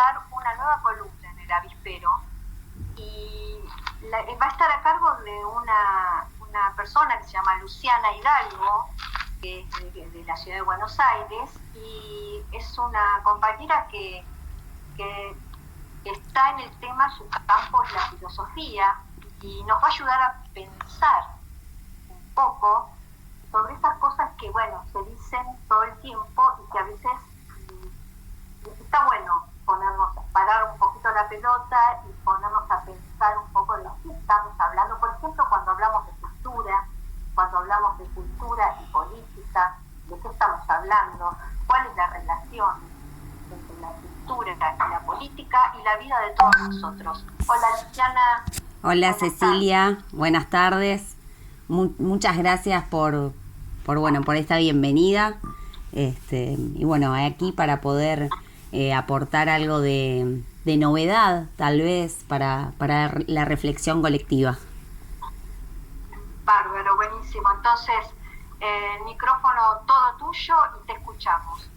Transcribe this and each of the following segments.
presentar una nueva columna en el Avispero y va a estar a cargo de una persona que se llama Luciana Hidalgo, que es de la ciudad de Buenos Aires, y es una compañera que está en el tema, su campo es la filosofía, y nos va a ayudar a pensar un poco sobre esas cosas que, bueno, se dicen todo el tiempo y que a veces está bueno parar un poquito la pelota y ponernos a pensar un poco de lo que estamos hablando. Por ejemplo, cuando hablamos de cultura, y política, ¿de qué estamos hablando? ¿Cuál es la relación entre la cultura y la política y la vida de todos nosotros? Hola, Luciana. Hola, Cecilia, buenas tardes. Muchas gracias por esta bienvenida. Y bueno, aquí para poder aportar algo de novedad, tal vez, para la reflexión colectiva. Bárbaro, buenísimo. Entonces, el micrófono todo tuyo y te escuchamos.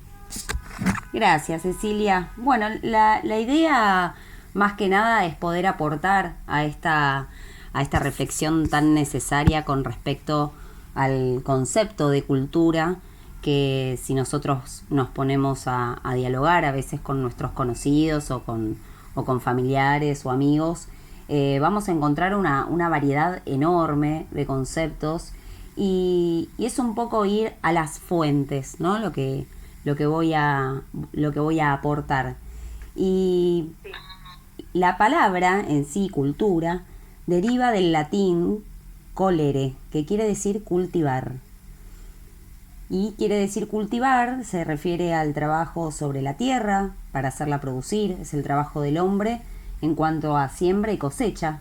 Gracias, Cecilia. Bueno, la idea más que nada es poder aportar a esta reflexión tan necesaria con respecto al concepto de cultura, que si nosotros nos ponemos a dialogar a veces con nuestros conocidos o con familiares o amigos, vamos a encontrar una variedad enorme de conceptos y es un poco ir a las fuentes, ¿no? Lo que voy a aportar. Y la palabra en sí, cultura, deriva del latín colere, que quiere decir cultivar. Y quiere decir cultivar, se refiere al trabajo sobre la tierra para hacerla producir, es el trabajo del hombre en cuanto a siembra y cosecha,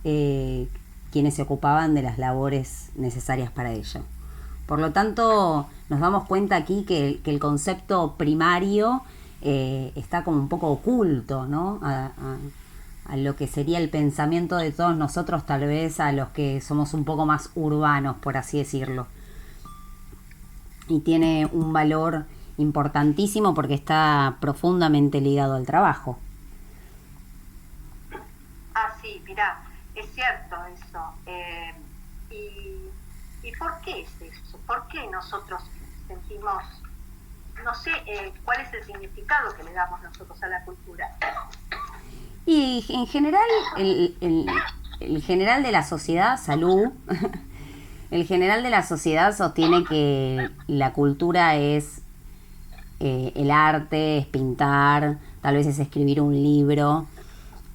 quienes se ocupaban de las labores necesarias para ello. Por lo tanto, nos damos cuenta aquí que el concepto primario está como un poco oculto, ¿no? A lo que sería el pensamiento de todos nosotros, tal vez a los que somos un poco más urbanos, por así decirlo. Y tiene un valor importantísimo porque está profundamente ligado al trabajo. Ah, sí, mirá, es cierto eso. ¿Y por qué es eso? ¿Por qué nosotros sentimos, no sé, cuál es el significado que le damos nosotros a la cultura? Y en general, el general de la sociedad, Salud, el general de la sociedad sostiene que la cultura es el arte, es pintar, tal vez es escribir un libro,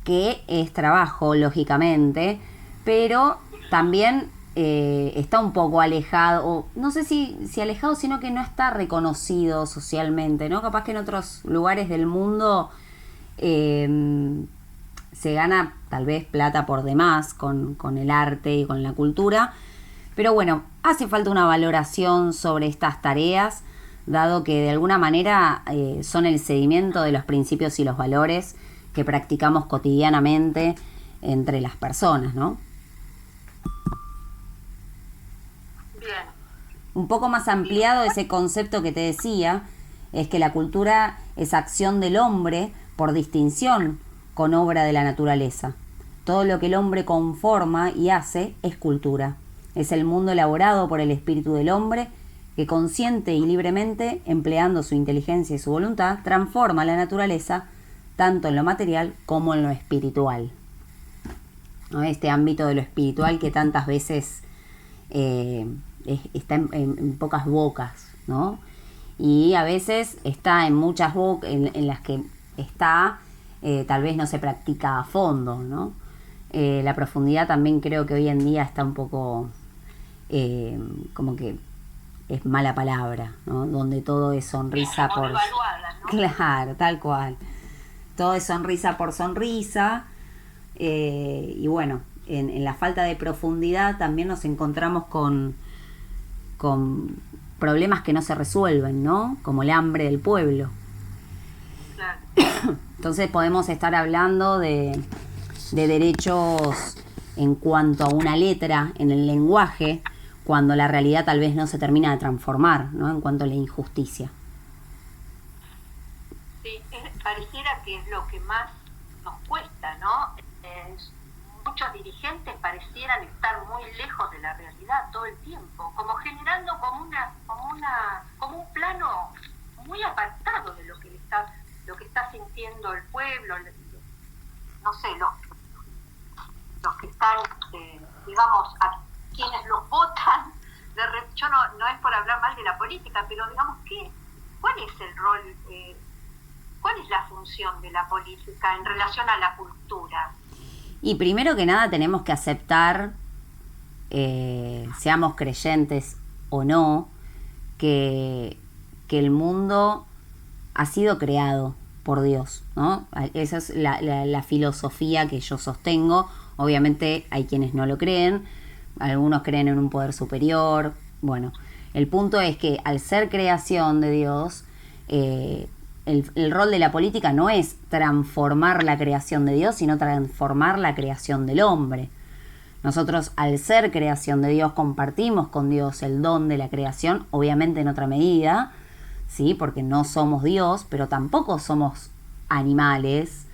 que es trabajo, lógicamente, pero también está un poco alejado, o no sé si alejado, sino que no está reconocido socialmente, ¿no? Capaz que en otros lugares del mundo se gana tal vez plata por demás con el arte y con la cultura, pero bueno, hace falta una valoración sobre estas tareas, dado que de alguna manera son el sedimento de los principios y los valores que practicamos cotidianamente entre las personas, ¿no? Bien. Un poco más ampliado ese concepto que te decía, es que la cultura es acción del hombre por distinción con obra de la naturaleza. Todo lo que el hombre conforma y hace es cultura. Es el mundo elaborado por el espíritu del hombre que consciente y libremente, empleando su inteligencia y su voluntad, transforma la naturaleza tanto en lo material como en lo espiritual, ¿no? Este ámbito de lo espiritual que tantas veces está en pocas bocas, ¿no? Y a veces está en muchas bocas en las que está, tal vez no se practica a fondo, ¿no? La profundidad también creo que hoy en día está un poco como que es mala palabra, ¿no? Donde todo es sonrisa por... Evaluada, ¿no? Claro, tal cual. Todo es sonrisa por sonrisa. Y bueno, en la falta de profundidad también nos encontramos con problemas que no se resuelven, ¿no? Como el hambre del pueblo. Claro. Entonces podemos estar hablando de derechos en cuanto a una letra en el lenguaje, cuando la realidad tal vez no se termina de transformar, ¿no? En cuanto a la injusticia. Sí, pareciera que es lo que más nos cuesta, ¿no? Muchos dirigentes parecieran estar muy lejos de la realidad todo el tiempo, como generando como un plano muy apartado de lo que está sintiendo el pueblo, no sé, los que están, digamos, a quienes los votan. Yo no es por hablar mal de la política, pero digamos, ¿cuál es el rol, cuál es la función de la política en relación a la cultura? Y primero que nada tenemos que aceptar, seamos creyentes o no, que el mundo ha sido creado por Dios, ¿no? Esa es la filosofía que yo sostengo. Obviamente hay quienes no lo creen, algunos creen en un poder superior. Bueno, el punto es que al ser creación de Dios, el rol de la política no es transformar la creación de Dios, sino transformar la creación del hombre. Nosotros, al ser creación de Dios, compartimos con Dios el don de la creación, obviamente en otra medida, ¿sí? Porque no somos Dios, pero tampoco somos animales,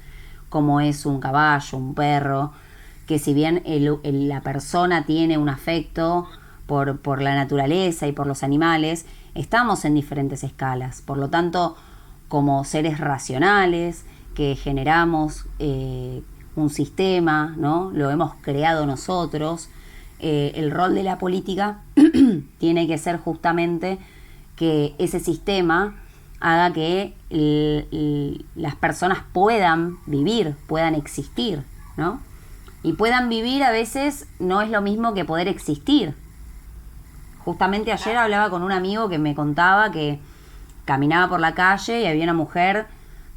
como es un caballo, un perro, que si bien la persona tiene un afecto por la naturaleza y por los animales, estamos en diferentes escalas. Por lo tanto, como seres racionales que generamos un sistema, ¿no? Lo hemos creado nosotros. El rol de la política tiene que ser justamente que ese sistema haga que las personas puedan vivir, puedan existir, ¿no? Y puedan vivir a veces no es lo mismo que poder existir. Justamente ayer hablaba con un amigo que me contaba que caminaba por la calle y había una mujer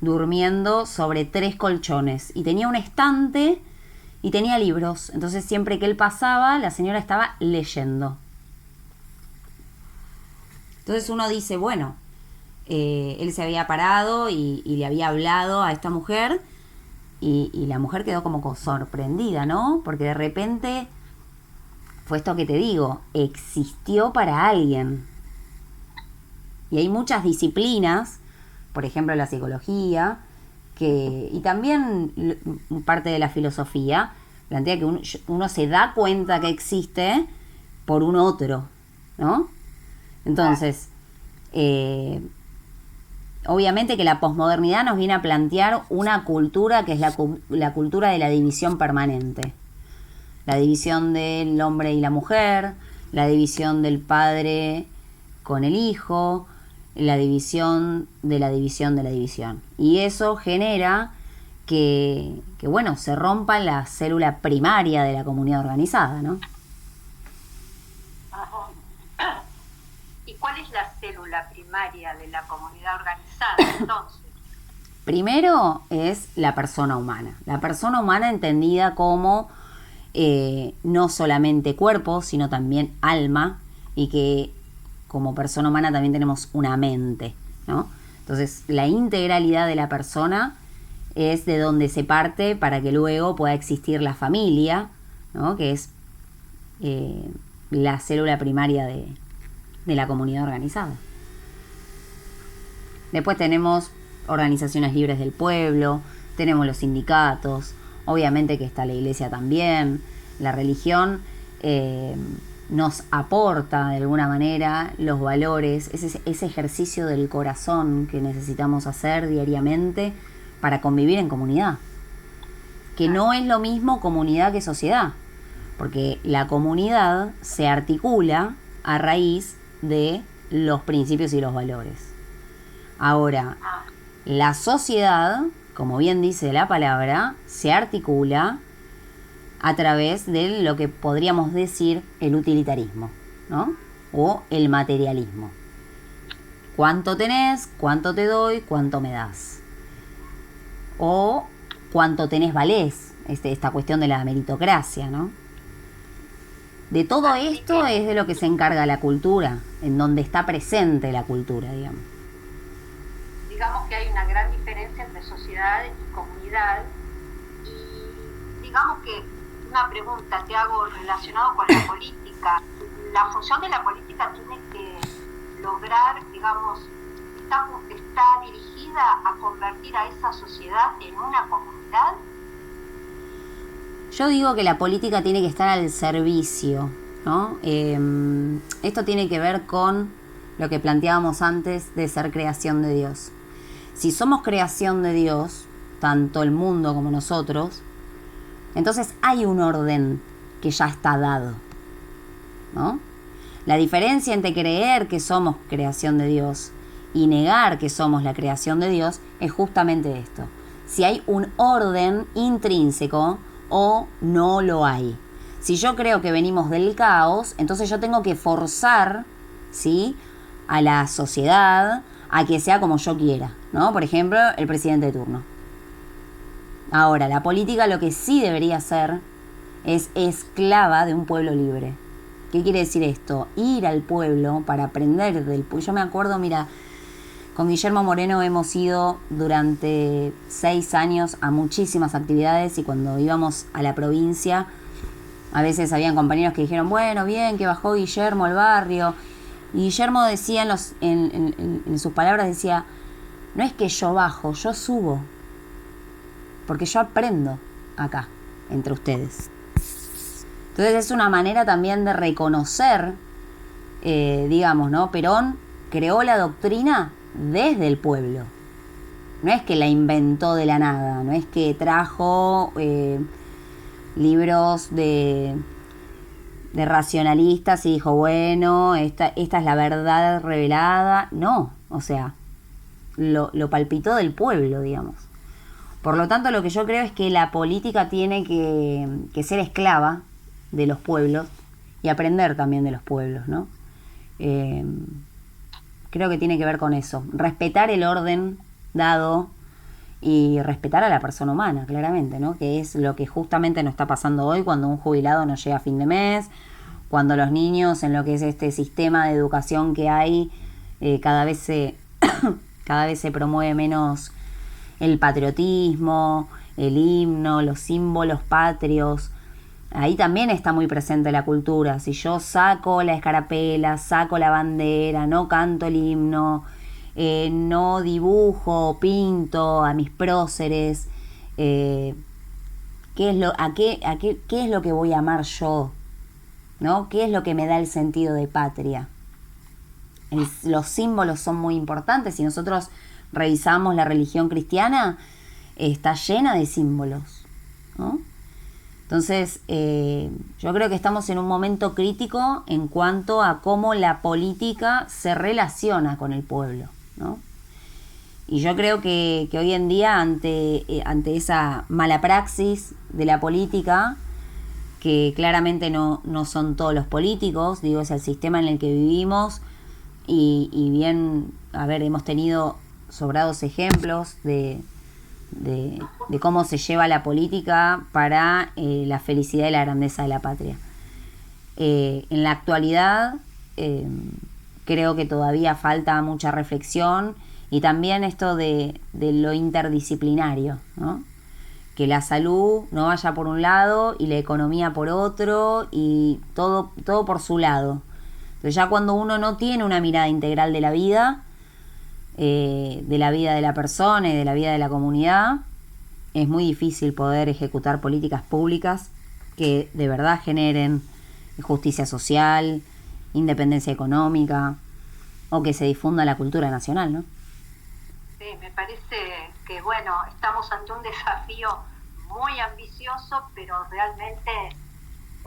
durmiendo sobre 3 colchones y tenía un estante y tenía libros. Entonces siempre que él pasaba, la señora estaba leyendo. Entonces uno dice, bueno, él se había parado y le había hablado a esta mujer y la mujer quedó como sorprendida, ¿no? Porque de repente fue esto que te digo, existió para alguien. Y hay muchas disciplinas, por ejemplo la psicología, y también parte de la filosofía, plantea que uno se da cuenta que existe por un otro, ¿no? Entonces, obviamente que la posmodernidad nos viene a plantear una cultura que es la cultura de la división permanente. La división del hombre y la mujer, la división del padre con el hijo, la división de la división de la división. Y eso genera que bueno, se rompa la célula primaria de la comunidad organizada, ¿no? ¿Y cuál es la célula primaria de la comunidad organizada, entonces? Primero es la persona humana. La persona humana entendida como no solamente cuerpo, sino también alma, y que como persona humana también tenemos una mente, ¿no? Entonces, la integralidad de la persona es de donde se parte para que luego pueda existir la familia, ¿no? Que es la célula primaria de la comunidad organizada. Después tenemos organizaciones libres del pueblo, tenemos los sindicatos, obviamente que está la iglesia también, la religión nos aporta de alguna manera los valores, ese ejercicio del corazón que necesitamos hacer diariamente para convivir en comunidad. Que no es lo mismo comunidad que sociedad, porque la comunidad se articula a raíz de los principios y los valores. Ahora, la sociedad, como bien dice la palabra, se articula a través de lo que podríamos decir el utilitarismo, ¿no? O el materialismo. ¿Cuánto tenés? ¿Cuánto te doy? ¿Cuánto me das? O cuánto tenés valés, esta cuestión de la meritocracia, ¿no? De todo esto es de lo que se encarga la cultura, en donde está presente la cultura, digamos. Digamos que hay una gran diferencia entre sociedad y comunidad, y digamos que una pregunta te hago relacionado con la política. La función de la política tiene que lograr, digamos, está dirigida a convertir a esa sociedad en una comunidad. Yo digo que la política tiene que estar al servicio, ¿no? Esto tiene que ver con lo que planteábamos antes de ser creación de Dios. Si somos creación de Dios, tanto el mundo como nosotros, entonces hay un orden que ya está dado, ¿no? La diferencia entre creer que somos creación de Dios y negar que somos la creación de Dios es justamente esto. Si hay un orden intrínseco o no lo hay. Si yo creo que venimos del caos, entonces yo tengo que forzar, ¿sí?, a la sociedad a que sea como yo quiera, ¿no? Por ejemplo, el presidente de turno. Ahora, la política lo que sí debería ser es esclava de un pueblo libre. ¿Qué quiere decir esto? Ir al pueblo para aprender del pueblo. Yo me acuerdo, mira, con Guillermo Moreno hemos ido durante 6 años a muchísimas actividades y cuando íbamos a la provincia, a veces habían compañeros que dijeron, bueno, bien, que bajó Guillermo al barrio. Y Guillermo decía en sus palabras, decía, no es que yo bajo, yo subo. Porque yo aprendo acá, entre ustedes. Entonces es una manera también de reconocer, digamos, ¿no? Perón creó la doctrina desde el pueblo. No es que la inventó de la nada, no es que trajo libros de racionalistas y dijo, bueno, esta es la verdad revelada. No, o sea, lo palpitó del pueblo, digamos. Por lo tanto, lo que yo creo es que la política tiene que ser esclava de los pueblos y aprender también de los pueblos, ¿no? Creo que tiene que ver con eso. Respetar el orden dado y respetar a la persona humana, claramente, ¿no? Que es lo que justamente nos está pasando hoy cuando un jubilado no llega a fin de mes, cuando los niños, en lo que es este sistema de educación que hay, cada vez se promueve menos el patriotismo, el himno, los símbolos patrios. Ahí también está muy presente la cultura. Si yo saco la escarapela, saco la bandera, no canto el himno, no dibujo, pinto a mis próceres, ¿qué es lo que voy a amar yo? ¿No? ¿Qué es lo que me da el sentido de patria? Los símbolos son muy importantes. Si nosotros revisamos la religión cristiana, está llena de símbolos, ¿no? Entonces, yo creo que estamos en un momento crítico en cuanto a cómo la política se relaciona con el pueblo, ¿no? Y yo creo que hoy en día, ante esa mala praxis de la política, que claramente no son todos los políticos, digo, es el sistema en el que vivimos, y bien, a ver, hemos tenido sobrados ejemplos de cómo se lleva la política para la felicidad y la grandeza de la patria. En la actualidad creo que todavía falta mucha reflexión y también esto de lo interdisciplinario, ¿no? Que la salud no vaya por un lado y la economía por otro y todo por su lado. Entonces ya cuando uno no tiene una mirada integral de la vida de la persona y de la vida de la comunidad, es muy difícil poder ejecutar políticas públicas que de verdad generen justicia social, independencia económica o que se difunda la cultura nacional, ¿no? Sí, me parece que, bueno, estamos ante un desafío muy ambicioso, pero realmente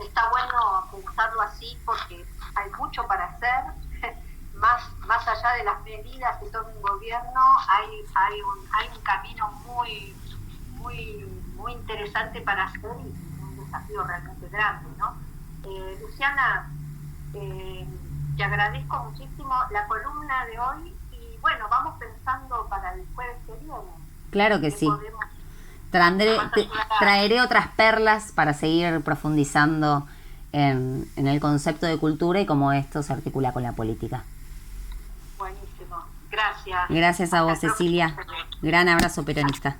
está bueno pensarlo así porque hay mucho para hacer. Más allá de las medidas que tome un gobierno, hay un camino muy interesante para hacer y un desafío realmente grande, ¿no? Luciana, te agradezco muchísimo la columna de hoy y bueno, vamos pensando para el jueves que viene. Claro que sí. Traeré otras perlas para seguir profundizando en el concepto de cultura y cómo esto se articula con la política. Buenísimo. Gracias. Gracias a vos, Cecilia. Gran abrazo peronista.